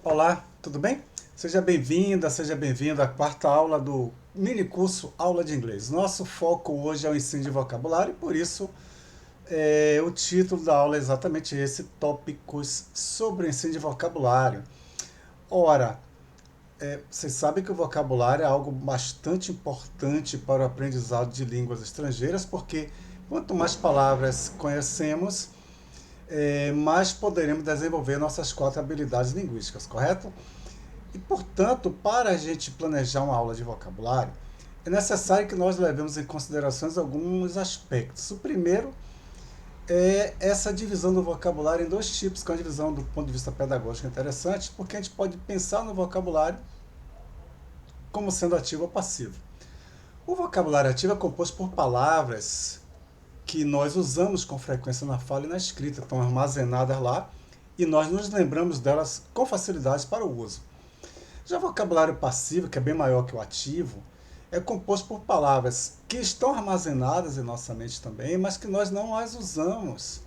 Olá, tudo bem? Seja bem-vinda, seja bem-vindo à quarta aula do mini curso Aula de Inglês. Nosso foco hoje é o ensino de vocabulário e por isso o título da aula é exatamente esse, tópicos sobre o ensino de vocabulário. Ora, vocês sabem que o vocabulário é algo bastante importante para o aprendizado de línguas estrangeiras, porque quanto mais palavras conhecemos, mais poderemos desenvolver nossas quatro habilidades linguísticas, correto? E, portanto, para a gente planejar uma aula de vocabulário, é necessário que nós levemos em considerações alguns aspectos. O primeiro é essa divisão do vocabulário em dois tipos, que é uma divisão do ponto de vista pedagógico interessante, porque a gente pode pensar no vocabulário como sendo ativo ou passivo. O vocabulário ativo é composto por palavras que nós usamos com frequência na fala e na escrita, estão armazenadas lá e nós nos lembramos delas com facilidade para o uso. Já o vocabulário passivo, que é bem maior que o ativo, é composto por palavras que estão armazenadas em nossa mente também, mas que nós não as usamos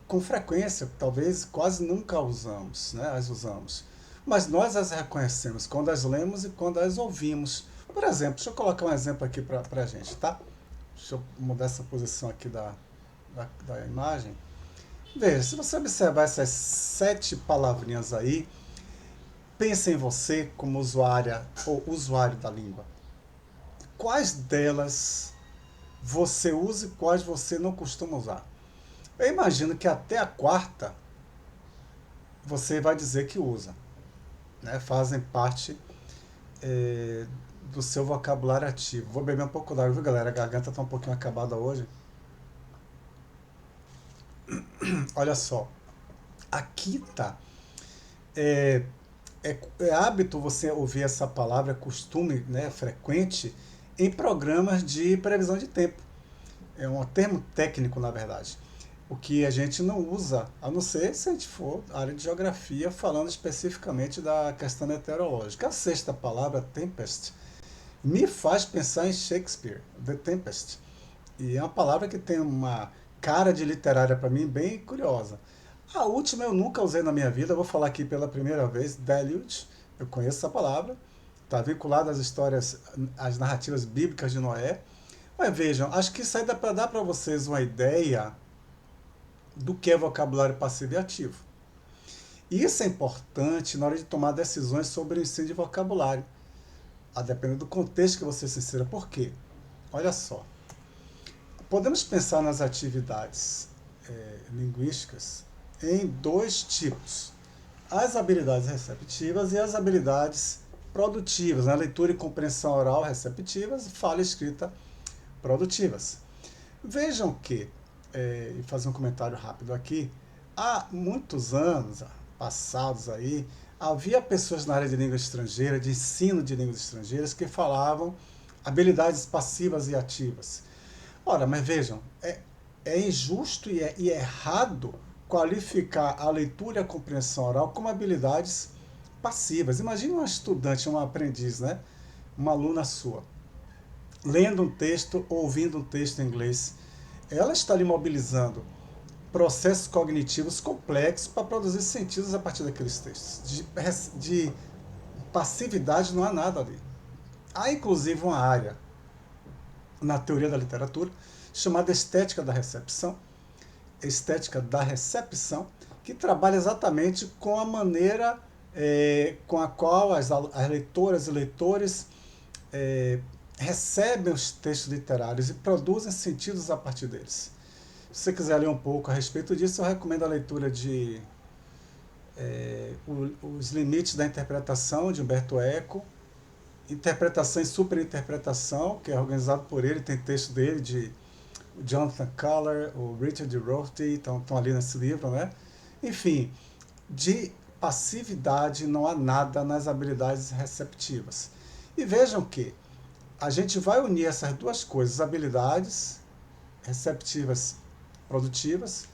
com frequência, talvez quase nunca usamos, né? As usamos. Mas nós as reconhecemos quando as lemos e quando as ouvimos. Por exemplo, deixa eu colocar um exemplo aqui para a gente, tá? Deixa eu mudar essa posição aqui da imagem. Veja, se você observar essas 7 palavrinhas aí, pense em você como usuária ou usuário da língua. Quais delas você usa e quais você não costuma usar? Eu imagino que até a quarta você vai dizer que usa, né? Fazem parte eh, do seu vocabulário ativo. Vou beber um pouco d'água, viu, galera? A garganta está um pouquinho acabada hoje. Olha só, a quinta é hábito você ouvir essa palavra, é costume, né, frequente, em programas de previsão de tempo. É um termo técnico, na verdade. O que a gente não usa, a não ser se a gente for área de geografia, falando especificamente da questão meteorológica. A sexta palavra, tempest, me faz pensar em Shakespeare, The Tempest. E é uma palavra que tem uma cara de literária para mim bem curiosa. A última eu nunca usei na minha vida, vou falar aqui pela primeira vez, deluge. Eu conheço essa palavra, está vinculada às histórias, às narrativas bíblicas de Noé. Mas vejam, acho que isso aí dá para dar para vocês uma ideia do que é vocabulário passivo e ativo. E isso é importante na hora de tomar decisões sobre o ensino de vocabulário, a depender do contexto que você se insira. Por quê? Olha só, podemos pensar nas atividades linguísticas em dois tipos: as habilidades receptivas e as habilidades produtivas, né? Leitura e compreensão oral receptivas, fala e escrita produtivas. Vejam que, e fazer um comentário rápido aqui, há muitos anos passados aí, havia pessoas na área de língua estrangeira, de ensino de línguas estrangeiras, que falavam habilidades passivas e ativas. Ora, mas vejam, é injusto e é errado qualificar a leitura e a compreensão oral como habilidades passivas. Imagine uma estudante, uma aprendiz, né? Uma aluna sua, lendo um texto, ouvindo um texto em inglês. Ela está ali mobilizando processos cognitivos complexos para produzir sentidos a partir daqueles textos. De passividade não há nada ali. Há inclusive uma área na teoria da literatura chamada estética da recepção, que trabalha exatamente com a maneira com a qual as leitoras e leitores recebem os textos literários e produzem sentidos a partir deles. Se você quiser ler um pouco a respeito disso, eu recomendo a leitura de Os Limites da Interpretação, de Humberto Eco, Interpretação e Superinterpretação, que é organizado por ele, tem texto dele, de Jonathan Collar, o Richard Rorty, estão ali nesse livro, né? Enfim, de passividade não há nada nas habilidades receptivas. E vejam que a gente vai unir essas duas coisas, habilidades receptivas produtivas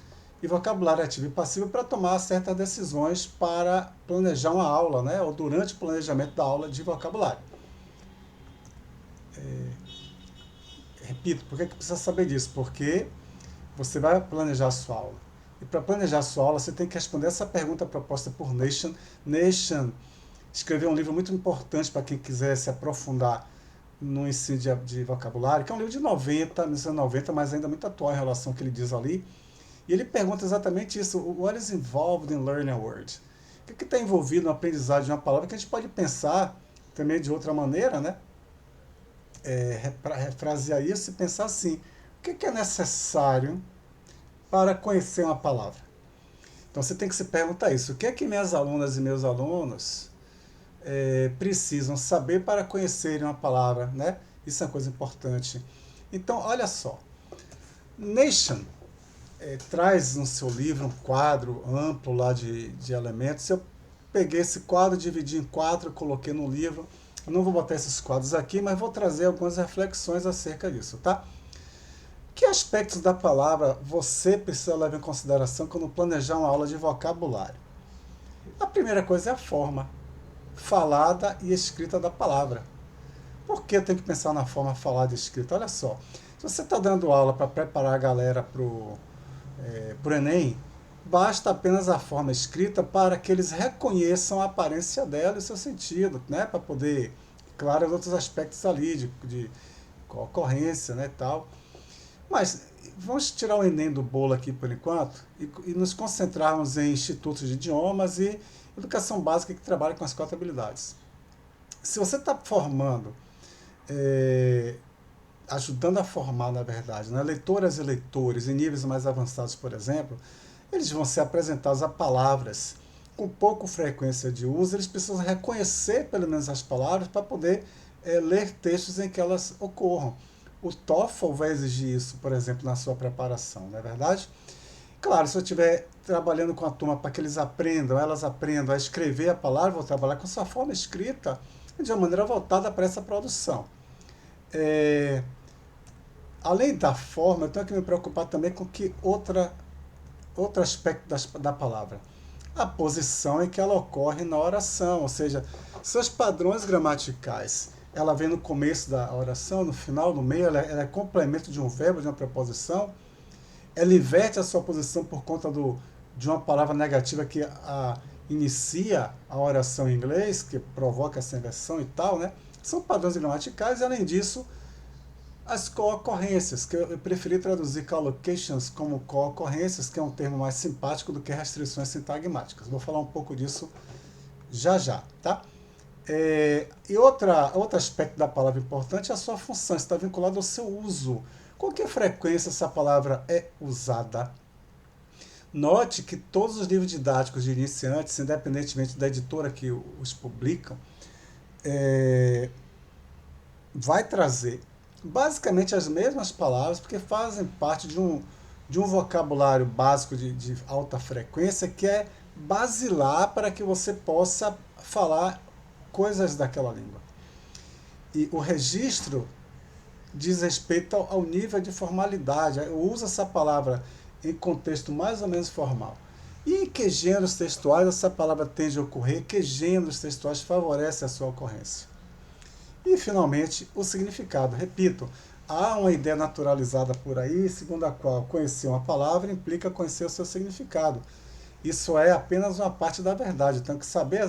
e vocabulário ativo e passivo, para tomar certas decisões para planejar uma aula, né? Ou durante o planejamento da aula de vocabulário. Repito, por que precisa saber disso? Porque você vai planejar a sua aula. E para planejar a sua aula, você tem que responder essa pergunta proposta por Nation. Nation escreveu um livro muito importante para quem quiser se aprofundar no ensino de vocabulário, que é um livro de 1990, mas ainda muito atual em relação ao que ele diz ali. E ele pergunta exatamente isso: what is involved in learning a word? O que está envolvido no aprendizado de uma palavra, que a gente pode pensar também de outra maneira, né? Refrasear isso e pensar assim: o que é necessário para conhecer uma palavra? Então você tem que se perguntar isso: o que é que minhas alunas e meus alunos precisam saber para conhecerem uma palavra, né? Isso é uma coisa importante. Então, olha só, Nation traz no seu livro um quadro amplo lá de elementos. Eu peguei esse quadro, dividi em quatro, coloquei no livro. Eu não vou botar esses quadros aqui, mas vou trazer algumas reflexões acerca disso, tá? Que aspectos da palavra você precisa levar em consideração quando planejar uma aula de vocabulário? A primeira coisa é a forma falada e escrita da palavra. Por que eu tenho que pensar na forma falada e escrita? Olha só, se você está dando aula para preparar a galera para o Enem, basta apenas a forma escrita para que eles reconheçam a aparência dela e o seu sentido, né? Para poder, claro, outros aspectos ali de ocorrência, né, tal. Mas vamos tirar o Enem do bolo aqui por enquanto e nos concentrarmos em institutos de idiomas e educação básica que trabalha com as 4 habilidades. Se você está formando, ajudando a formar, na verdade, né, leitoras e leitores em níveis mais avançados, por exemplo, eles vão ser apresentados a palavras com pouca frequência de uso, eles precisam reconhecer pelo menos as palavras para poder ler textos em que elas ocorram. O TOEFL vai exigir isso, por exemplo, na sua preparação, não é verdade? Claro, se eu estiver trabalhando com a turma para que eles aprendam, elas aprendam a escrever a palavra, vou trabalhar com sua forma escrita de uma maneira voltada para essa produção. Além da forma, eu tenho que me preocupar também com que outro aspecto da palavra. A posição em que ela ocorre na oração, ou seja, seus padrões gramaticais. Ela vem no começo da oração, no final, no meio, ela é complemento de um verbo, de uma preposição. Ela inverte a sua posição por conta de uma palavra negativa que inicia a oração em inglês, que provoca essa inversão e tal, né? São padrões gramaticais e, além disso, as co-ocorrências, que eu preferi traduzir collocations como co-ocorrências, que é um termo mais simpático do que restrições sintagmáticas. Vou falar um pouco disso já, tá? E outro aspecto da palavra importante é a sua função, está vinculado ao seu uso. Com que frequência essa palavra é usada? Note que todos os livros didáticos de iniciantes, independentemente da editora que os publicam, vai trazer basicamente as mesmas palavras, porque fazem parte de um vocabulário básico de alta frequência que é basilar para que você possa falar coisas daquela língua. E o registro diz respeito ao nível de formalidade. Eu uso essa palavra em contexto mais ou menos formal. E em que gêneros textuais essa palavra tende a ocorrer? Que gêneros textuais favorecem a sua ocorrência? E, finalmente, o significado. Repito, há uma ideia naturalizada por aí, segundo a qual conhecer uma palavra implica conhecer o seu significado. Isso é apenas uma parte da verdade. Eu tenho que saber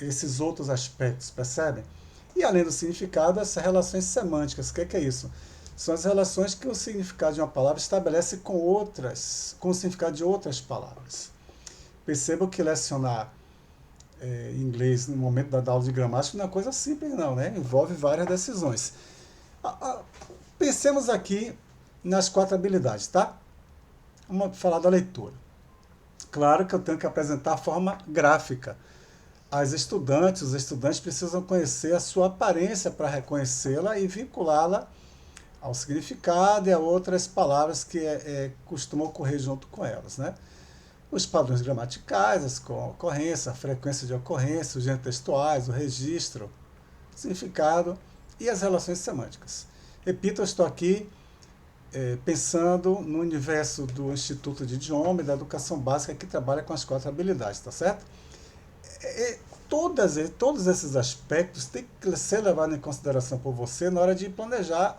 esses outros aspectos, percebem? E, além do significado, as relações semânticas. O que é isso? São as relações que o significado de uma palavra estabelece com o significado de outras palavras. Percebam que lecionar inglês no momento da aula de gramática não é coisa simples não, né? Envolve várias decisões. Pensemos aqui nas 4 habilidades, tá? Vamos falar da leitura. Claro que eu tenho que apresentar a forma gráfica. Os estudantes precisam conhecer a sua aparência para reconhecê-la e vinculá-la ao significado e a outras palavras que costumam ocorrer junto com elas, né? Os padrões gramaticais, as ocorrências, a frequência de ocorrência, os gêneros textuais, o registro, o significado e as relações semânticas. Repito, eu estou aqui pensando no universo do Instituto de Idioma e da Educação Básica que trabalha com as 4 habilidades, tá certo? Todos esses aspectos têm que ser levados em consideração por você na hora de planejar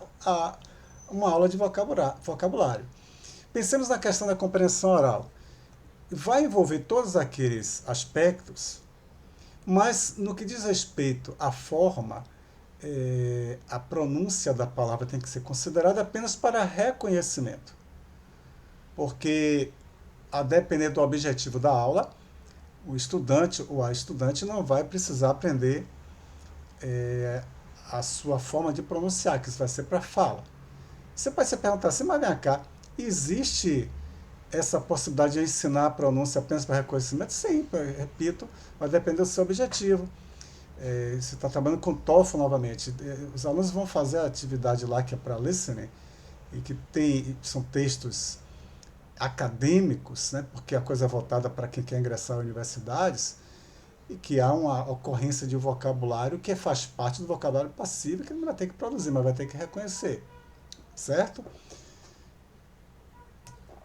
uma aula de vocabulário. Pensemos na questão da compreensão oral. Vai envolver todos aqueles aspectos, mas no que diz respeito à forma, a pronúncia da palavra tem que ser considerada apenas para reconhecimento. Porque, a depender do objetivo da aula, o estudante ou a estudante não vai precisar aprender a sua forma de pronunciar, que isso vai ser para fala. Você pode se perguntar assim, mas vem cá, existe essa possibilidade de ensinar a pronúncia apenas para reconhecimento? Sim, repito, vai depender do seu objetivo. Você está trabalhando com TOEFL novamente. Os alunos vão fazer a atividade lá que é para listening, e que são textos acadêmicos, né, porque a coisa é voltada para quem quer ingressar em universidades, e que há uma ocorrência de vocabulário que faz parte do vocabulário passivo, que não vai ter que produzir, mas vai ter que reconhecer. Certo?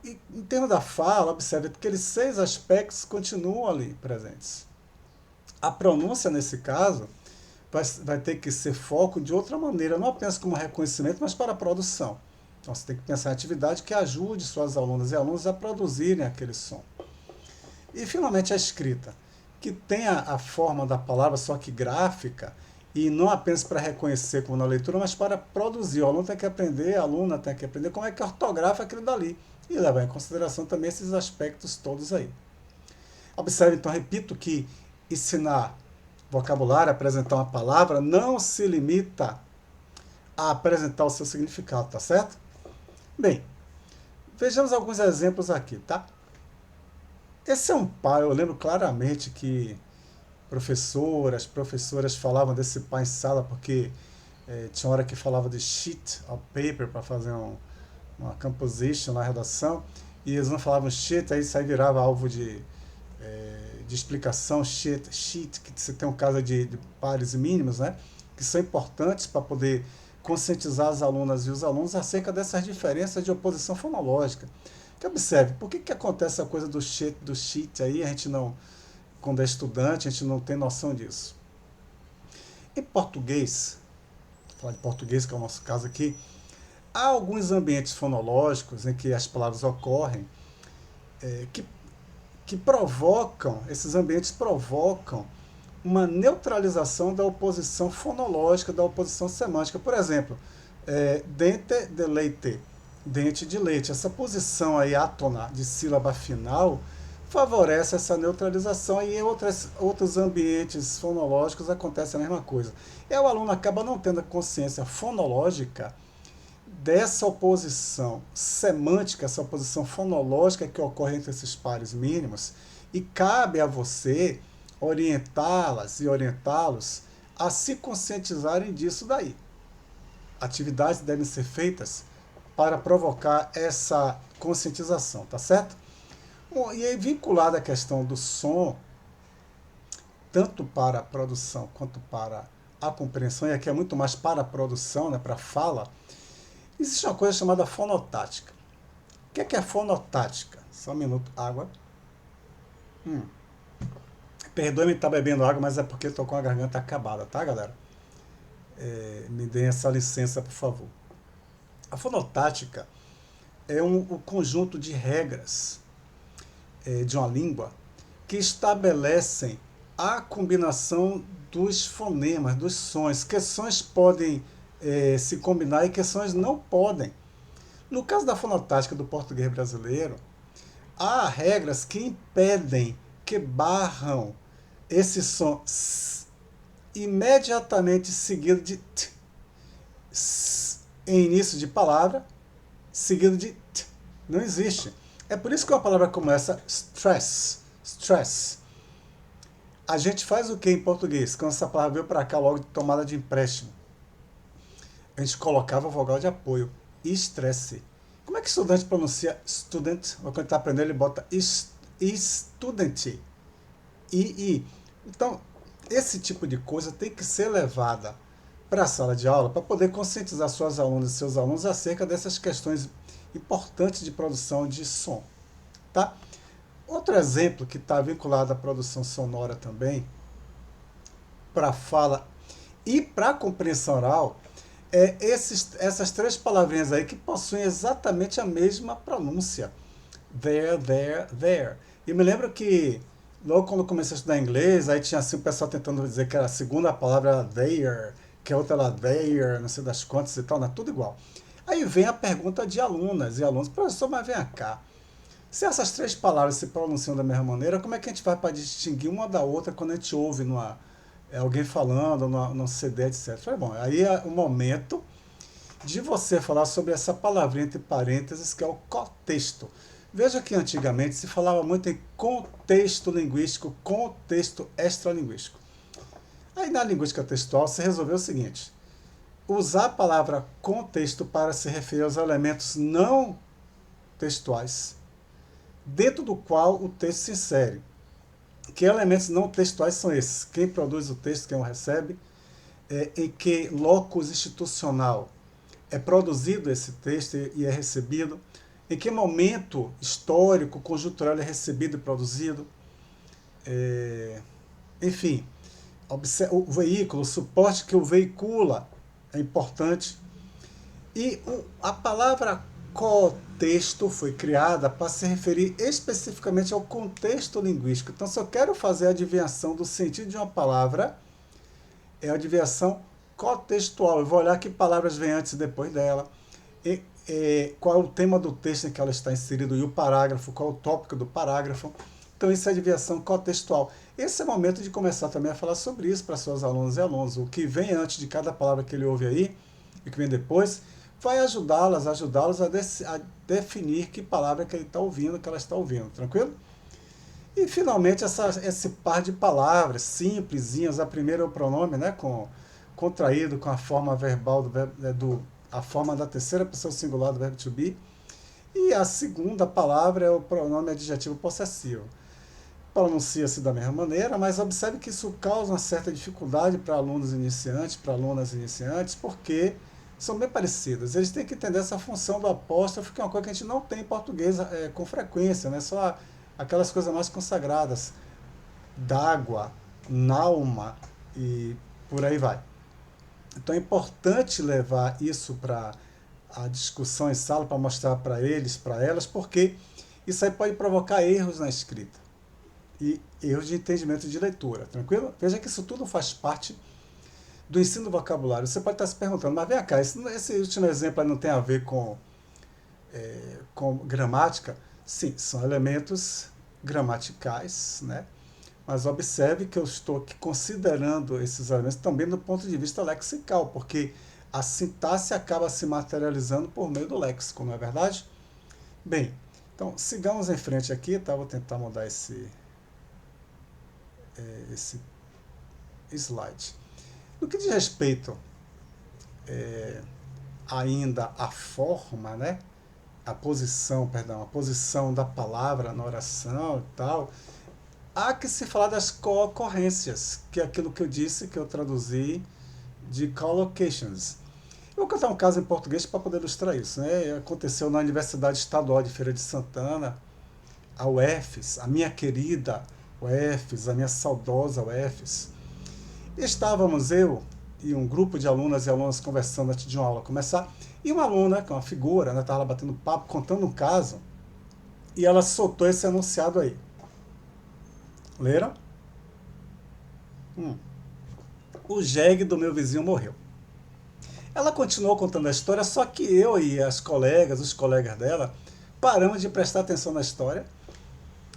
E em termos da fala, observe que aqueles 6 aspectos continuam ali presentes. A pronúncia, nesse caso, vai ter que ser foco de outra maneira, não apenas como reconhecimento, mas para a produção. Então você tem que pensar em atividade que ajude suas alunas e alunos a produzirem aquele som. E finalmente a escrita, que tem a forma da palavra, só que gráfica, e não apenas para reconhecer como na leitura, mas para produzir. O aluno tem que aprender, a aluna tem que aprender como é que ortografa aquilo dali. E levar em consideração também esses aspectos todos aí. Observe, então, repito que ensinar vocabulário, apresentar uma palavra, não se limita a apresentar o seu significado, tá certo? Bem, vejamos alguns exemplos aqui, tá? Esse é um pai, eu lembro claramente que professoras falavam desse pai em sala, porque tinha hora que falava de sheet of paper para fazer uma composition na redação, e eles não falavam sheet, aí isso aí virava alvo de explicação, sheet, que você tem um caso de pares mínimos, né, que são importantes para poder conscientizar as alunas e os alunos acerca dessas diferenças de oposição fonológica. Que observe, por que acontece a coisa do sheet aí, a gente não, quando é estudante, a gente não tem noção disso. Em português, vou falar de português, que é o nosso caso aqui, há alguns ambientes fonológicos em que as palavras ocorrem que provocam, esses ambientes provocam uma neutralização da oposição fonológica, da oposição semântica. Por exemplo, dente de leite, dente de leite. Essa posição aí átona de sílaba final favorece essa neutralização, e em outros ambientes fonológicos acontece a mesma coisa. E o aluno acaba não tendo a consciência fonológica dessa oposição semântica, essa oposição fonológica que ocorre entre esses pares mínimos, e cabe a você orientá-las e orientá-los a se conscientizarem disso daí. Atividades devem ser feitas para provocar essa conscientização, tá certo? Bom, e aí, vinculada à questão do som, tanto para a produção quanto para a compreensão, e aqui é muito mais para a produção, né, para a fala, existe uma coisa chamada fonotática. O que é fonotática? Só um minuto, água. Perdoe-me estar bebendo água, mas é porque estou com a garganta acabada, tá, galera? Me deem essa licença, por favor. A fonotática é um conjunto de regras de uma língua que estabelecem a combinação dos fonemas, dos sons. Que sons podem se combinar e que sons não podem. No caso da fonotática do português brasileiro, há regras que impedem, que barram esse som s, imediatamente seguido de t, s, em início de palavra, seguido de t. Não existe. É por isso que uma palavra como essa, stress, a gente faz o que em português? Quando essa palavra veio para cá logo de tomada de empréstimo, a gente colocava a vogal de apoio, estresse. Como é que o estudante pronuncia student? Quando ele está aprendendo, ele bota student. Então, esse tipo de coisa tem que ser levada para a sala de aula para poder conscientizar suas alunas e seus alunos acerca dessas questões importantes de produção de som. Tá? Outro exemplo que está vinculado à produção sonora também, para a fala e para a compreensão oral, Essas três palavrinhas aí que possuem exatamente a mesma pronúncia. There, there, there. E eu me lembro que logo quando eu comecei a estudar inglês, aí tinha assim o pessoal tentando dizer que era a segunda palavra era there, que a outra era there, não sei das quantas e tal, não é tudo igual. Aí vem a pergunta de alunas e alunos, professor, mas vem cá. Se essas três palavras se pronunciam da mesma maneira, como é que a gente vai para distinguir uma da outra quando a gente ouve alguém falando no CD, etc. Falei, bom, aí é o momento de você falar sobre essa palavrinha entre parênteses que é o contexto. Veja que antigamente se falava muito em contexto linguístico, contexto extralinguístico. Aí na linguística textual se resolveu o seguinte: usar a palavra contexto para se referir aos elementos não textuais, dentro do qual o texto se insere. Que elementos não textuais são esses? Quem produz o texto, quem o recebe, em que locus institucional é produzido esse texto e é recebido, em que momento histórico, conjuntural é recebido e produzido, enfim, o veículo, o suporte que o veicula é importante. E a palavra contexto foi criada para se referir especificamente ao contexto linguístico. Então, se eu quero fazer a adivinhação do sentido de uma palavra, é a adivinhação contextual. Eu vou olhar que palavras vêm antes e depois dela, qual é o tema do texto em que ela está inserida e o parágrafo, qual é o tópico do parágrafo. Então, isso é adivinhação contextual. Esse é o momento de começar também a falar sobre isso para seus alunos e alunos. O que vem antes de cada palavra que ele ouve aí e o que vem depois vai ajudá-los a definir que palavra que ele está ouvindo, que ela está ouvindo, tranquilo? E finalmente esse par de palavras simplesinhas, a primeira é o pronome, né, contraído com a forma verbal a forma da terceira pessoa singular do verbo to be, e a segunda palavra é o pronome adjetivo possessivo. Pronuncia-se da mesma maneira, mas observe que isso causa uma certa dificuldade para alunos iniciantes, para alunas iniciantes, porque são bem parecidas. Eles têm que entender essa função do apóstrofo, que é uma coisa que a gente não tem em português com frequência, né? Só aquelas coisas mais consagradas, d'água, nauma e por aí vai. Então é importante levar isso para a discussão em sala, para mostrar para eles, para elas, porque isso aí pode provocar erros na escrita e erros de entendimento de leitura, tranquilo? Veja que isso tudo faz parte do ensino do vocabulário. Você pode estar se perguntando, mas vem cá, esse último exemplo aí não tem a ver com gramática? Sim, são elementos gramaticais, né? Mas observe que eu estou aqui considerando esses elementos também do ponto de vista lexical, porque a sintaxe acaba se materializando por meio do léxico, não é verdade? Bem, então sigamos em frente aqui, tá? Vou tentar mudar esse slide. No que diz respeito ainda à forma, né? A posição da palavra na oração e tal, há que se falar das co-ocorrências, que é aquilo que eu disse, que eu traduzi de collocations. Eu vou contar um caso em português para poder ilustrar isso. Né? Aconteceu na Universidade Estadual de Feira de Santana, a UFES, a minha querida UFES, a minha saudosa UFES. Estávamos eu e um grupo de alunas e alunos conversando antes de uma aula começar, e uma aluna, que é uma figura, estava lá batendo papo, contando um caso, e ela soltou esse enunciado aí. Leram? O jegue do meu vizinho morreu. Ela continuou contando a história, só que eu e os colegas dela, paramos de prestar atenção na história,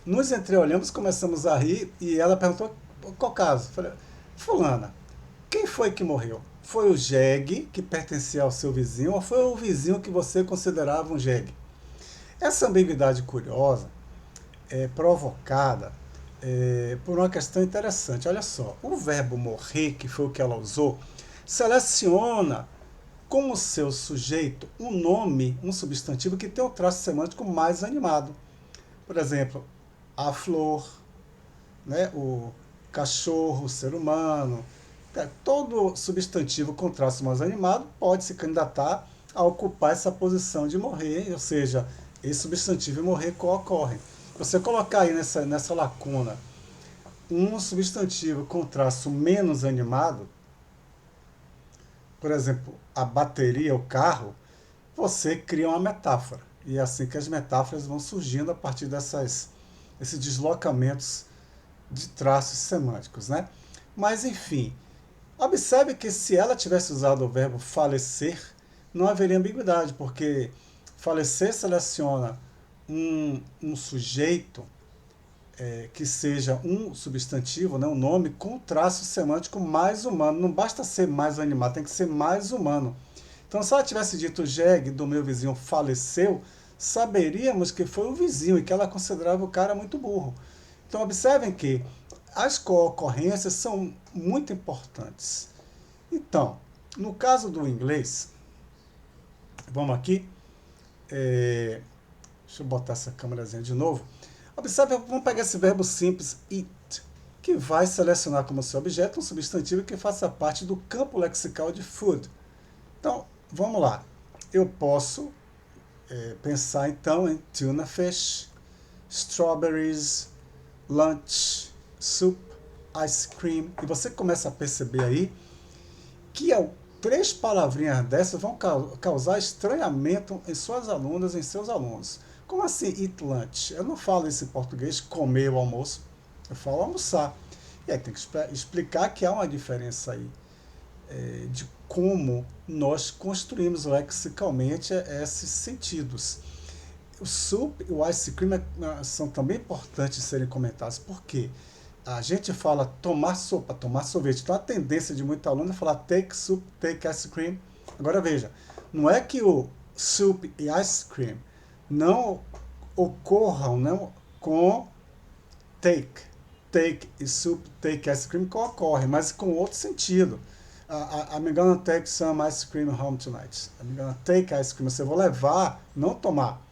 nos entreolhamos, começamos a rir, e ela perguntou qual caso. Eu falei, fulana, quem foi que morreu? Foi o jegue que pertencia ao seu vizinho ou foi o vizinho que você considerava um jegue? Essa ambiguidade curiosa é provocada por uma questão interessante. Olha só, o verbo morrer, que foi o que ela usou, seleciona como seu sujeito um nome, um substantivo que tem um traço semântico mais animado. Por exemplo, a flor, né, o cachorro, o ser humano. Todo substantivo com traço mais animado pode se candidatar a ocupar essa posição de morrer, ou seja, esse substantivo e morrer co-ocorrem. Você colocar aí nessa lacuna um substantivo com traço menos animado, por exemplo, a bateria, o carro, você cria uma metáfora. E é assim que as metáforas vão surgindo a partir desses deslocamentos de traços semânticos, né? Mas, enfim, observe que se ela tivesse usado o verbo falecer, não haveria ambiguidade, porque falecer seleciona um sujeito que seja um substantivo, né, um nome, com traço semântico mais humano. Não basta ser mais animado, tem que ser mais humano. Então, se ela tivesse dito o jegue do meu vizinho faleceu, saberíamos que foi o vizinho e que ela considerava o cara muito burro. Então, observem que as co-ocorrências são muito importantes. Então, no caso do inglês, vamos aqui, deixa eu botar essa câmerazinha de novo. Observe, vamos pegar esse verbo simples, eat, que vai selecionar como seu objeto um substantivo que faça parte do campo lexical de food. Então, vamos lá. Eu posso pensar então em tuna fish, strawberries, lunch, soup, ice cream. E você começa a perceber aí que três palavrinhas dessas vão causar estranhamento em suas alunas, em seus alunos. Como assim eat lunch? Eu não falo isso em português, comer o almoço. Eu falo almoçar. E aí tem que explicar que há uma diferença aí de como nós construímos lexicalmente esses sentidos. O soup e o ice cream são também importantes de serem comentados. Por quê? A gente fala tomar sopa, tomar sorvete. Então a tendência de muito aluno é falar take soup, take ice cream. Agora veja, não é que o soup e ice cream não ocorram não, com take. Take e soup, take ice cream ocorre, mas com outro sentido. I'm gonna take some ice cream home tonight. I'm gonna take ice cream. Você vou levar, não tomar.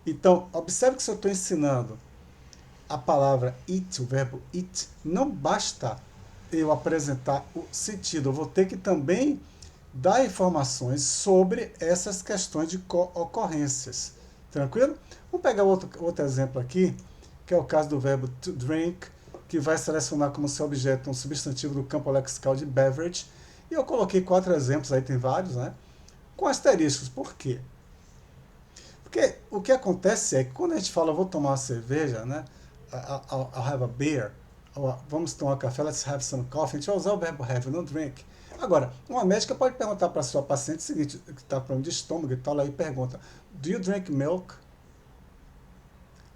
Então, observe que se eu estou ensinando a palavra eat, o verbo eat, não basta eu apresentar o sentido. Eu vou ter que também dar informações sobre essas questões de ocorrências. Tranquilo? Vamos pegar outro exemplo aqui, que é o caso do verbo to drink, que vai selecionar como seu objeto um substantivo do campo lexical de beverage. E eu coloquei 4 exemplos, aí tem vários, né? Com asteriscos. Por quê? Porque o que acontece é que quando a gente fala, vou tomar uma cerveja, né? I'll have a beer, ou vamos tomar café, let's have some coffee, a gente vai usar o verbo have, não drink. Agora, uma médica pode perguntar para a sua paciente o seguinte, que está com problema de estômago e tal, aí pergunta, do you drink milk?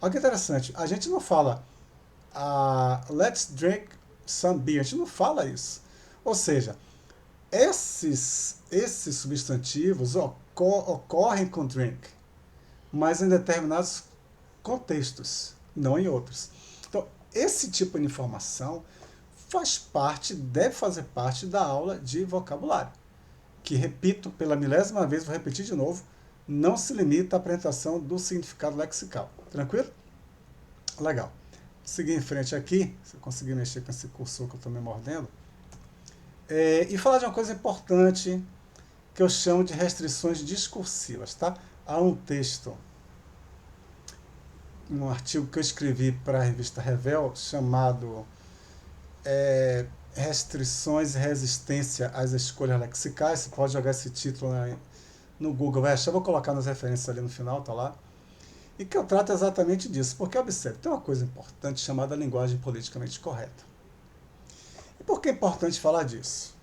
Olha que interessante, a gente não fala, let's drink some beer, a gente não fala isso. Ou seja, esses substantivos ocorrem com drink, mas em determinados contextos, não em outros. Então, esse tipo de informação deve fazer parte da aula de vocabulário, que, repito, pela milésima vez, vou repetir de novo, não se limita à apresentação do significado lexical. Tranquilo? Legal. Seguir em frente aqui, se eu conseguir mexer com esse cursor que eu estou me mordendo, e falar de uma coisa importante que eu chamo de restrições discursivas, tá? Há um texto, um artigo que eu escrevi para a revista Revel, chamado Restrições e Resistência às Escolhas Lexicais. Você pode jogar esse título no Google, vai achar, vou colocar nas referências ali no final, tá lá. E que eu trato exatamente disso, porque observe, tem uma coisa importante chamada linguagem politicamente correta. E por que é importante falar disso?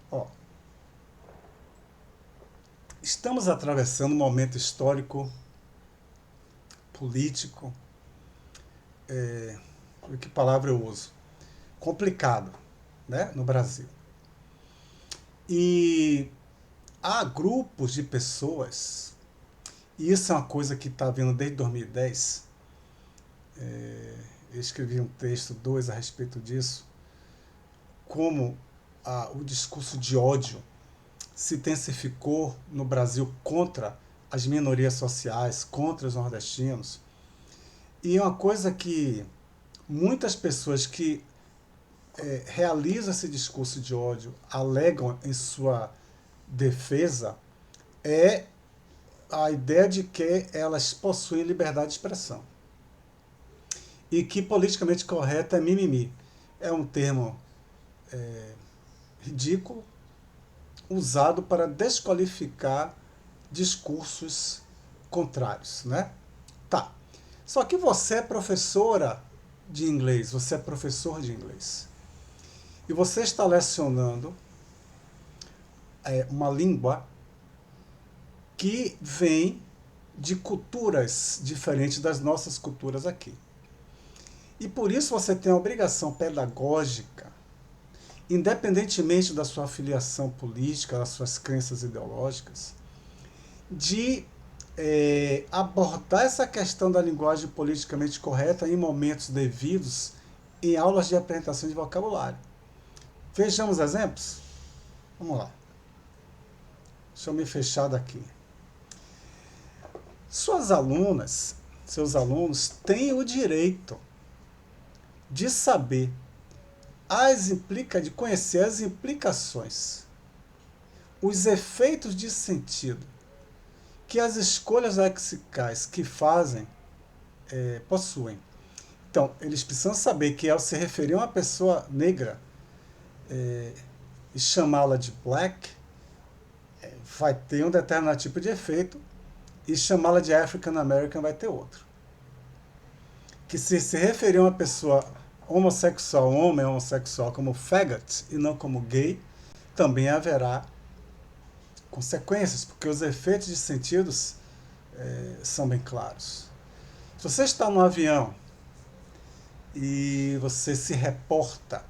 Estamos atravessando um momento histórico, político, que palavra eu uso? Complicado, né, no Brasil. E há grupos de pessoas, e isso é uma coisa que está vindo desde 2010, eu escrevi um texto, 2 a respeito disso, como o discurso de ódio se intensificou no Brasil contra as minorias sociais, contra os nordestinos. E é uma coisa que muitas pessoas que realizam esse discurso de ódio alegam em sua defesa é a ideia de que elas possuem liberdade de expressão. E que politicamente correto é mimimi. É um termo ridículo, usado para desqualificar discursos contrários, né? Tá. Só que você é professora de inglês, você é professor de inglês. E você está lecionando uma língua que vem de culturas diferentes das nossas culturas aqui. E por isso você tem a obrigação pedagógica, independentemente da sua afiliação política, das suas crenças ideológicas, de abordar essa questão da linguagem politicamente correta em momentos devidos em aulas de apresentação de vocabulário. Vejamos exemplos? Vamos lá. Deixa eu me fechar daqui. Suas alunas, seus alunos têm o direito de saber de conhecer as implicações, os efeitos de sentido que as escolhas lexicais que fazem possuem. Então, eles precisam saber que ao se referir a uma pessoa negra e chamá-la de black, vai ter um determinado tipo de efeito, e chamá-la de African American vai ter outro. Que se referir a uma pessoa homossexual, homem homossexual, como faggot e não como gay, também haverá consequências, porque os efeitos de sentidos são bem claros. Se você está no avião e você se reporta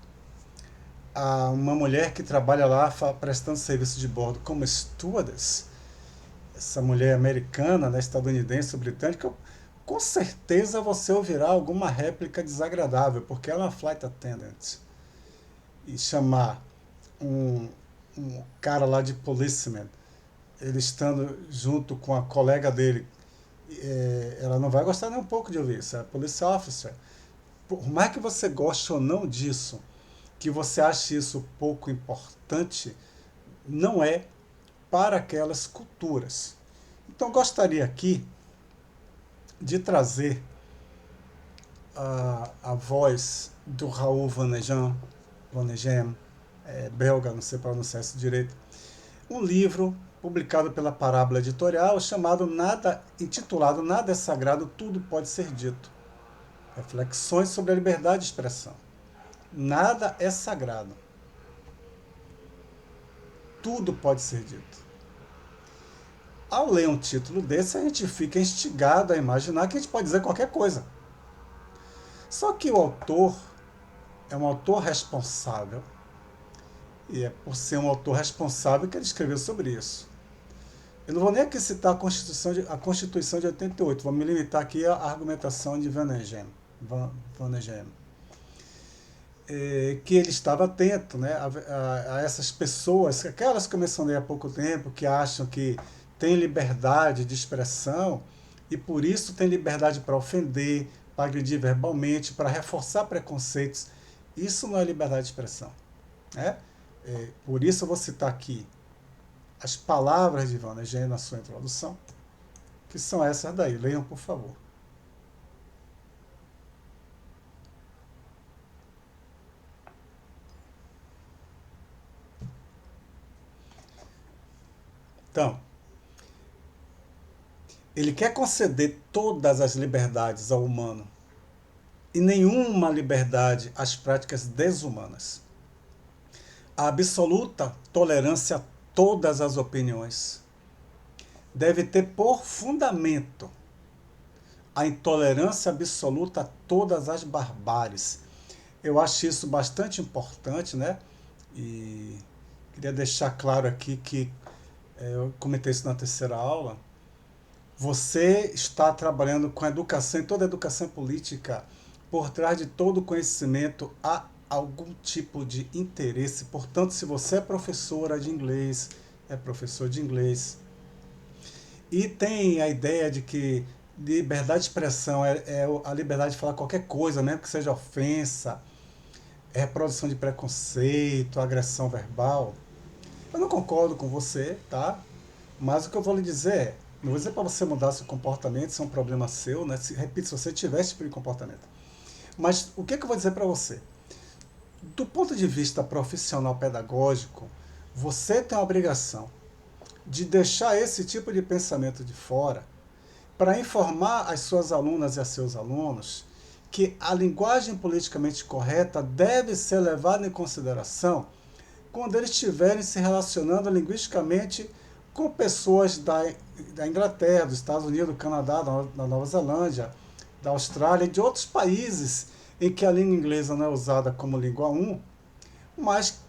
a uma mulher que trabalha lá prestando serviço de bordo como stewardess, essa mulher americana, né, estadunidense, britânica, com certeza você ouvirá alguma réplica desagradável, porque ela é uma flight attendant. E chamar um cara lá de policeman, ele estando junto com a colega dele, ela não vai gostar nem um pouco de ouvir isso, é police officer. Por mais que você goste ou não disso, que você ache isso pouco importante, não é para aquelas culturas. Então gostaria aqui de trazer a voz do Raoul Vaneigem, belga, não sei pronunciar isso direito, um livro publicado pela Parábola Editorial intitulado Nada é Sagrado, Tudo Pode Ser Dito. Reflexões sobre a liberdade de expressão. Nada é sagrado. Tudo pode ser dito. Ao ler um título desse, a gente fica instigado a imaginar que a gente pode dizer qualquer coisa. Só que o autor é um autor responsável, e é por ser um autor responsável que ele escreveu sobre isso. Eu não vou nem aqui citar a Constituição de 88, vou me limitar aqui à argumentação de Vaneigem. Que ele estava atento, né, a essas pessoas, aquelas que eu mencionei há pouco tempo, que acham que tem liberdade de expressão e por isso tem liberdade para ofender, para agredir verbalmente, para reforçar preconceitos. Isso não é liberdade de expressão. Né? Por isso eu vou citar aqui as palavras de Vaneigem na sua introdução, que são essas daí. Leiam, por favor. Então, ele quer conceder todas as liberdades ao humano e nenhuma liberdade às práticas desumanas. A absoluta tolerância a todas as opiniões deve ter por fundamento a intolerância absoluta a todas as barbáries. Eu acho isso bastante importante, né? E queria deixar claro aqui que eu comentei isso na terceira aula. Você está trabalhando com a educação e toda a educação política. Por trás de todo conhecimento há algum tipo de interesse. Portanto, se você é professora de inglês, é professor de inglês, e tem a ideia de que liberdade de expressão é a liberdade de falar qualquer coisa, mesmo que seja ofensa, reprodução de preconceito, agressão verbal, eu não concordo com você, tá? Mas o que eu vou lhe dizer é, não vou dizer para você mudar seu comportamento, isso é um problema seu, né? Repito, se você tiver esse tipo de comportamento. Mas o que eu vou dizer para você? Do ponto de vista profissional pedagógico, Você tem a obrigação de deixar esse tipo de pensamento de fora para informar as suas alunas e a seus alunos que a linguagem politicamente correta deve ser levada em consideração quando eles estiverem se relacionando linguisticamente com pessoas da Inglaterra, dos Estados Unidos, do Canadá, da Nova Zelândia, da Austrália e de outros países em que a língua inglesa não é usada como língua 1, mas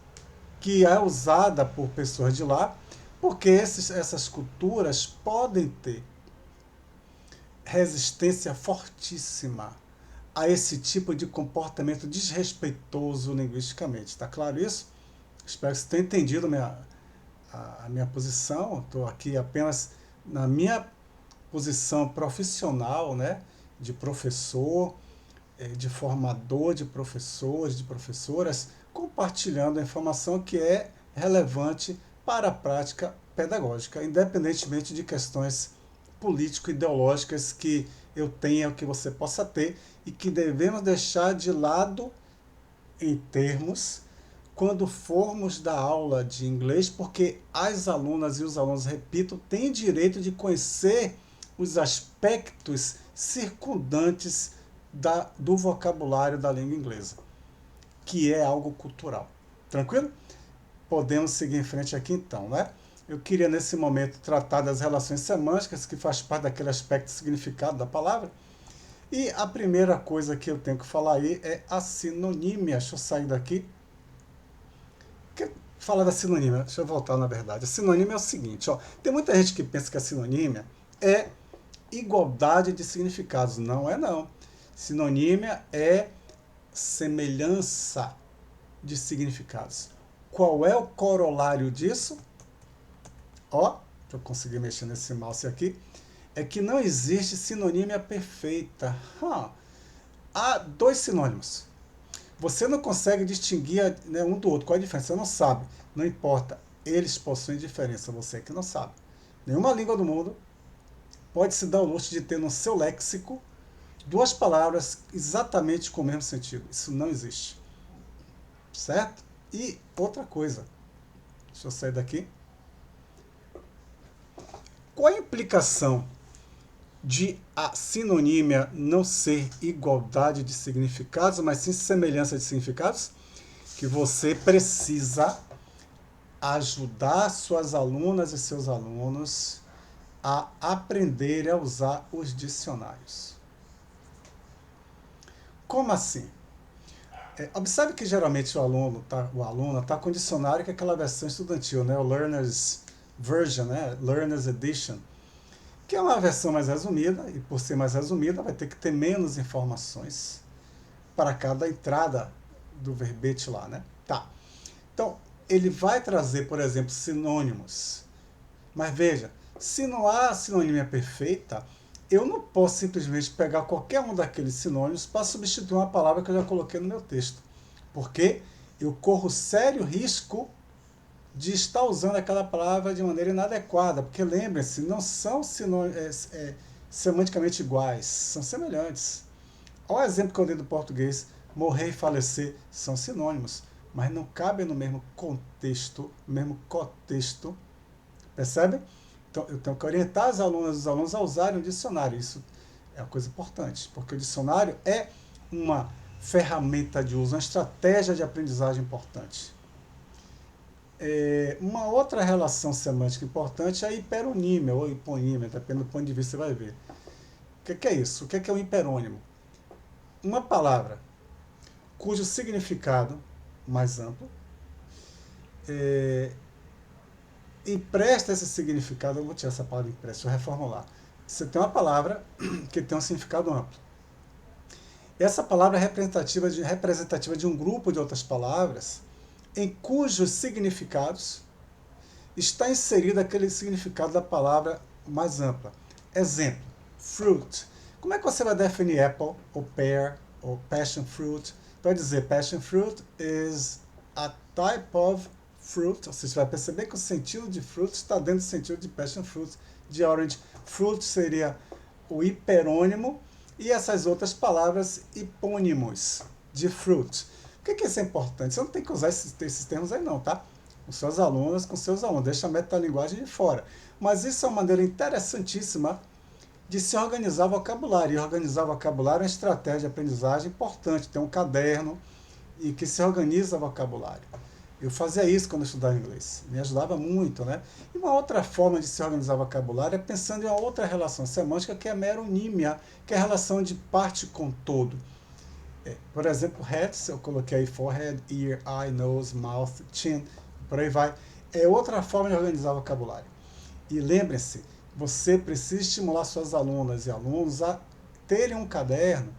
que é usada por pessoas de lá, porque essas culturas podem ter resistência fortíssima a esse tipo de comportamento desrespeitoso linguisticamente. Está claro isso? Espero que você tenha entendido a minha posição. Estou aqui apenas na minha posição profissional, né, de professor, de formador de professores, de professoras, compartilhando a informação que é relevante para a prática pedagógica, independentemente de questões político-ideológicas que eu tenha ou que você possa ter e que devemos deixar de lado em termos quando formos dar aula de inglês, porque as alunas e os alunos, repito, têm direito de conhecer os aspectos circundantes do vocabulário da língua inglesa, que é algo cultural. Tranquilo? Podemos seguir em frente aqui então, né? Eu queria nesse momento tratar das relações semânticas, que faz parte daquele aspecto significado da palavra. E a primeira coisa que eu tenho que falar aí é a sinonímia. Deixa eu sair daqui. Falar da sinonímia, deixa eu voltar na verdade. A sinonímia é o seguinte, ó, tem muita gente que pensa que a sinonímia é igualdade de significados. Não é não. Sinonímia é semelhança de significados. Qual é o corolário disso? Ó, deixa eu conseguir mexer nesse mouse aqui. É que não existe sinonímia perfeita. Há dois sinônimos. Você não consegue distinguir, né, um do outro. Qual é a diferença? Você não sabe. Não importa. Eles possuem diferença. Você que não sabe. Nenhuma língua do mundo pode se dar o luxo de ter no seu léxico duas palavras exatamente com o mesmo sentido. Isso não existe. Certo? E outra coisa. Deixa eu sair daqui. Qual a implicação de a sinonímia não ser igualdade de significados, mas sim semelhança de significados? Que você precisa ajudar suas alunas e seus alunos a aprender a usar os dicionários. Como assim? Observe que geralmente o aluno tá com o dicionário, que é aquela versão estudantil, né? O Learner's Version, né? Learner's Edition, que é uma versão mais resumida, e por ser mais resumida vai ter que ter menos informações para cada entrada do verbete lá, né? Tá. Então, ele vai trazer, por exemplo, sinônimos. Mas veja, se não há sinonímia perfeita, eu não posso simplesmente pegar qualquer um daqueles sinônimos para substituir uma palavra que eu já coloquei no meu texto. Porque eu corro sério risco de estar usando aquela palavra de maneira inadequada. Porque lembrem-se, não são semanticamente iguais, são semelhantes. Olha o exemplo que eu dei do português, morrer e falecer são sinônimos, mas não cabem no mesmo contexto, percebe? Então, eu tenho que orientar as alunas e os alunos a usarem o dicionário. Isso é uma coisa importante, porque o dicionário é uma ferramenta de uso, uma estratégia de aprendizagem importante. Uma outra relação semântica importante é a hiperonímia ou hiponímia, dependendo do ponto de vista que você vai ver. O que é isso? O que é um hiperônimo? Uma palavra cujo significado mais amplo empresta esse significado. Eu vou tirar essa palavra empresta, deixa eu reformular. Você tem uma palavra que tem um significado amplo. Essa palavra é representativa de um grupo de outras palavras em cujos significados está inserido aquele significado da palavra mais ampla. Exemplo, fruit. Como é que você vai definir apple, ou pear, ou passion fruit? Vai dizer, passion fruit is a type of fruit. Você vai perceber que o sentido de fruit está dentro do sentido de passion fruit, de orange. Fruit seria o hiperônimo e essas outras palavras hipônimos de fruit. Por que isso é importante? Você não tem que usar esses termos aí não, tá? com suas alunas, com seus alunos, deixa a metalinguagem de fora. Mas isso é uma maneira interessantíssima de se organizar vocabulário. E organizar vocabulário é uma estratégia de aprendizagem importante. Tem um caderno e que se organiza vocabulário. Eu fazia isso quando eu estudava inglês. Me ajudava muito, né? E uma outra forma de se organizar vocabulário é pensando em uma outra relação semântica que é a meronímia, que é a relação de parte com todo. Por exemplo, heads, eu coloquei aí forehead, ear, eye, nose, mouth, chin, por aí vai. É outra forma de organizar vocabulário. E lembre-se, você precisa estimular suas alunas e alunos a terem um caderno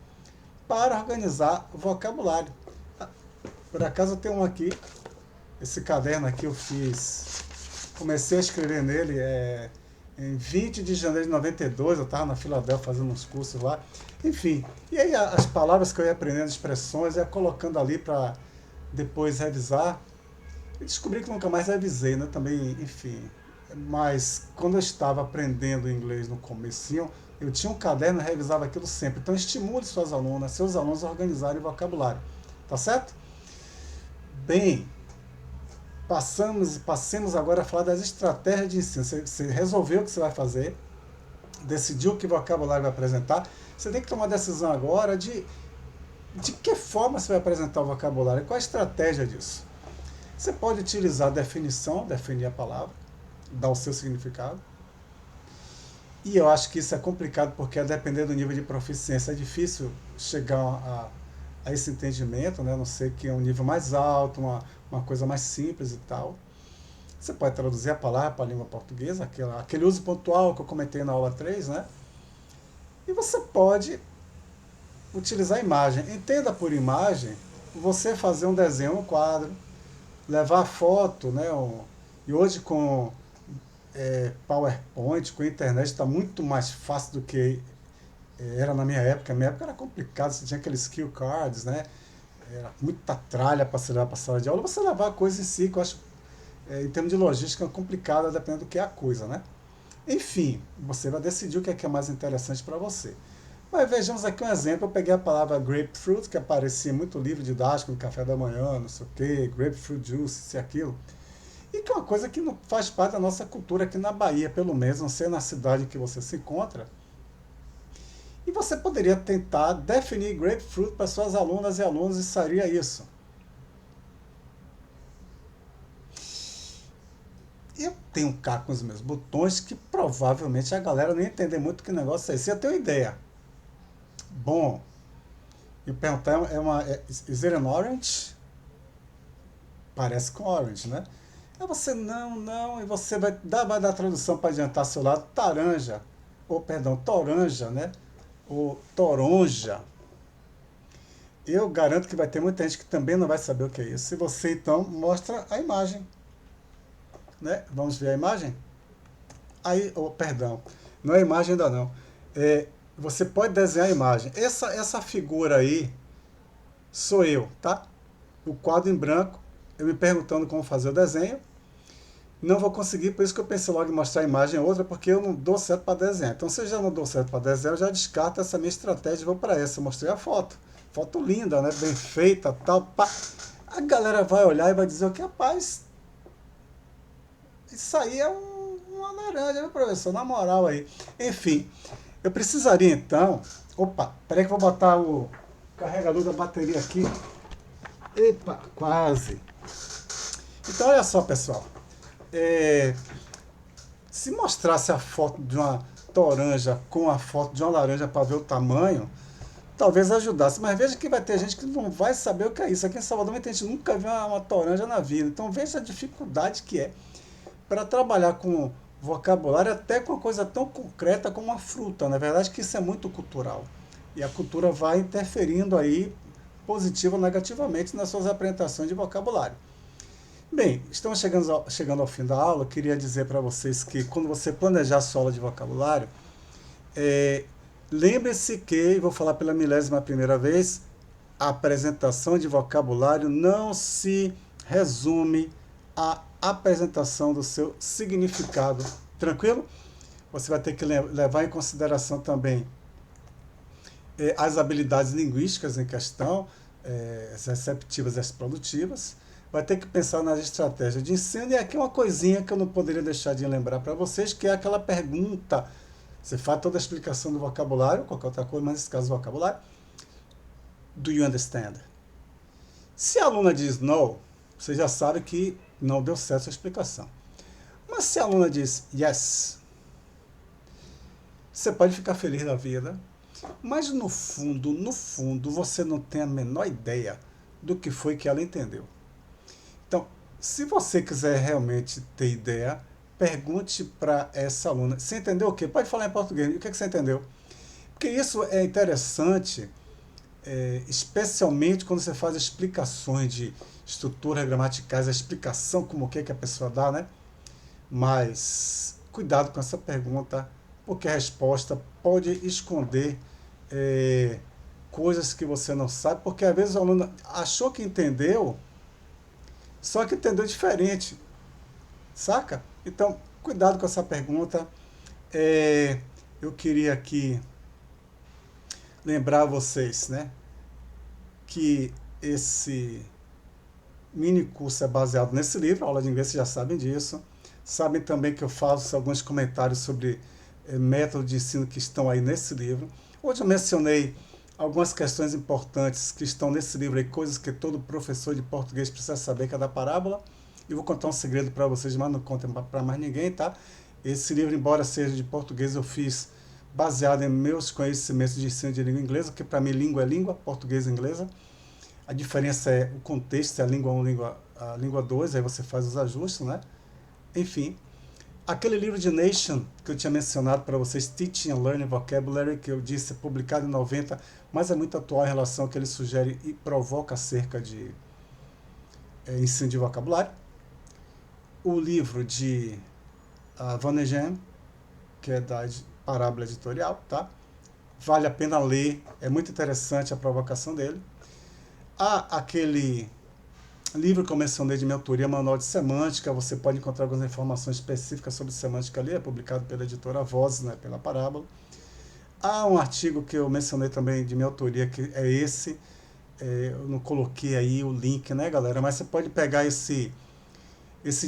para organizar o vocabulário. Por acaso eu tenho um aqui, esse caderno aqui eu fiz, comecei a escrever nele em 20 de janeiro de 92, eu estava na Filadélfia fazendo uns cursos lá. Enfim, e aí as palavras que eu ia aprendendo, expressões, ia colocando ali para depois revisar. E descobri que nunca mais revisei, né? Também, enfim. Mas quando eu estava aprendendo inglês no comecinho, eu tinha um caderno e revisava aquilo sempre. Então estimule suas alunas, seus alunos a organizarem o vocabulário. Tá certo? Bem, passemos agora a falar das estratégias de ensino. Você resolveu o que você vai fazer, decidiu que vocabulário vai apresentar. Você tem que tomar a decisão agora de que forma você vai apresentar o vocabulário, qual a estratégia disso. Você pode utilizar a definição, definir a palavra, dar o seu significado. E eu acho que isso é complicado porque, a depender do nível de proficiência, é difícil chegar a esse entendimento, né? A não ser que é um nível mais alto, uma coisa mais simples e tal. Você pode traduzir a palavra para a língua portuguesa, aquele uso pontual que eu comentei na aula 3, né? E você pode utilizar a imagem. Entenda por imagem você fazer um desenho no quadro, levar a foto, né? E hoje com PowerPoint, com a internet, está muito mais fácil do que era na minha época. Na minha época era complicado, você tinha aqueles cue cards, né? Era muita tralha para você levar para a sala de aula. Você levar a coisa em si, que eu acho, em termos de logística, complicada, dependendo do que é a coisa, né? Enfim, você vai decidir o que é mais interessante para você. Mas vejamos aqui um exemplo. Eu peguei a palavra grapefruit, que aparecia muito livro didático no café da manhã, não sei o quê, grapefruit juice, isso e aquilo. E que é uma coisa que não faz parte da nossa cultura aqui na Bahia, pelo menos, não sei na cidade em que você se encontra. E você poderia tentar definir grapefruit para suas alunas e alunos, e seria isso. Eu tenho cá com os meus botões que provavelmente a galera não ia entender muito que negócio é esse. Eu tenho ideia. Bom, e perguntar is it an orange? Parece com orange, né? Aí você não, e você vai dar a tradução para adiantar seu lado, taranja, ou perdão, toranja, né? Ou toronja. Eu garanto que vai ter muita gente que também não vai saber o que é isso. Se você então mostra a imagem, né? Vamos ver a imagem? Aí, perdão, não é a imagem ainda não. Você pode desenhar a imagem. Essa figura aí sou eu, tá? O quadro em branco, eu me perguntando como fazer o desenho. Não vou conseguir, por isso que eu pensei logo em mostrar a imagem outra, porque eu não dou certo para desenhar. Então, se eu já não dou certo para desenhar, eu já descarto essa minha estratégia e vou para essa. Eu mostrei a foto. Foto linda, né? Bem feita, tal, pá. A galera vai olhar e vai dizer o que, rapaz, isso aí é uma laranja, meu professor? Na moral aí. Enfim, eu precisaria então... Opa, peraí que eu vou botar o carregador da bateria aqui. Epa, quase. Então, olha só, pessoal. Se mostrasse a foto de uma toranja com a foto de uma laranja para ver o tamanho, talvez ajudasse. Mas veja que vai ter gente que não vai saber o que é isso. Aqui em Salvador, muita gente nunca viu uma toranja na vida. Então, veja a dificuldade que é para trabalhar com vocabulário, até com uma coisa tão concreta como uma fruta. Na verdade, que isso é muito cultural. E a cultura vai interferindo aí, positiva ou negativamente, nas suas apresentações de vocabulário. Bem, estamos chegando ao fim da aula. Eu queria dizer para vocês que quando você planejar a sua aula de vocabulário, lembre-se que, vou falar pela 1001ª vez, a apresentação de vocabulário não se resume à apresentação do seu significado. Tranquilo? Você vai ter que levar em consideração também as habilidades linguísticas em questão, as receptivas e as produtivas. vai ter que pensar nas estratégias de ensino. E aqui uma coisinha que eu não poderia deixar de lembrar para vocês, que é aquela pergunta. Você faz toda a explicação do vocabulário, qualquer outra coisa, mas nesse caso o vocabulário. Do you understand? Se a aluna diz no, você já sabe que não deu certo a explicação. Mas se a aluna diz yes, você pode ficar feliz da vida, mas no fundo, você não tem a menor ideia do que foi que ela entendeu. Então, se você quiser realmente ter ideia, pergunte para essa aluna. Você entendeu o quê? Pode falar em português. O que, é que você entendeu? Porque isso é interessante, especialmente quando você faz explicações de estruturas gramaticais, a explicação como que a pessoa dá, né? Mas cuidado com essa pergunta, porque a resposta pode esconder coisas que você não sabe, porque às vezes o aluno achou que entendeu, só que entendeu diferente, saca? Então, cuidado com essa pergunta. Eu queria aqui lembrar vocês, né, que esse mini curso é baseado nesse livro, aula de inglês, vocês já sabem disso. Sabem também que eu faço alguns comentários sobre métodos de ensino que estão aí nesse livro. Hoje eu mencionei algumas questões importantes que estão nesse livro aí, coisas que todo professor de português precisa saber, que é da parábola. E vou contar um segredo para vocês, mas não contem para mais ninguém, tá? Esse livro, embora seja de português, eu fiz baseado em meus conhecimentos de ensino de língua inglesa, que para mim língua é língua, português e inglesa. A diferença é o contexto, é a língua 1, a língua 2, aí você faz os ajustes, né? Enfim, aquele livro de Nation que eu tinha mencionado para vocês, Teaching and Learning Vocabulary, que eu disse, é publicado em 90, mas é muito atual em relação ao que ele sugere e provoca acerca de ensino de vocabulário. O livro de Vanejan, que é da Parábola Editorial, tá? Vale a pena ler, é muito interessante a provocação dele. Há aquele livro que eu mencionei de minha autoria, Manual de Semântica, você pode encontrar algumas informações específicas sobre semântica ali, é publicado pela editora Vozes, né, pela Parábola. Há um artigo que eu mencionei também de minha autoria, que é esse, eu não coloquei aí o link, né, galera, mas você pode pegar esse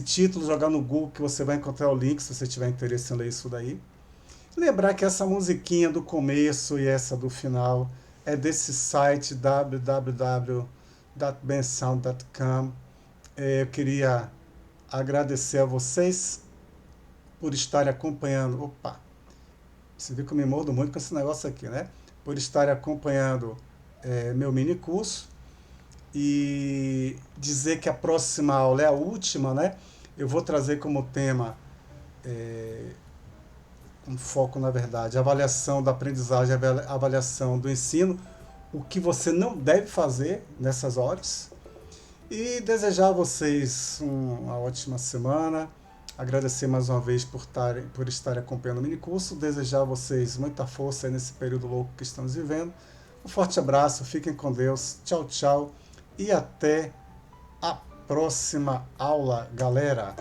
título, jogar no Google que você vai encontrar o link, se você tiver interesse em ler isso daí. Lembrar que essa musiquinha do começo e essa do final é desse site www.bensound.com. Eu queria agradecer a vocês por estarem acompanhando. Opa! Você viu que eu me mordo muito com esse negócio aqui, né? Por estarem acompanhando meu mini curso. E dizer que a próxima aula é a última, né? Eu vou trazer como tema, um foco na verdade, avaliação da aprendizagem, avaliação do ensino, o que você não deve fazer nessas horas. E desejar a vocês uma ótima semana. Agradecer mais uma vez por estarem acompanhando o minicurso. Desejar a vocês muita força nesse período louco que estamos vivendo. Um forte abraço, fiquem com Deus. Tchau, tchau. E até a próxima aula, galera.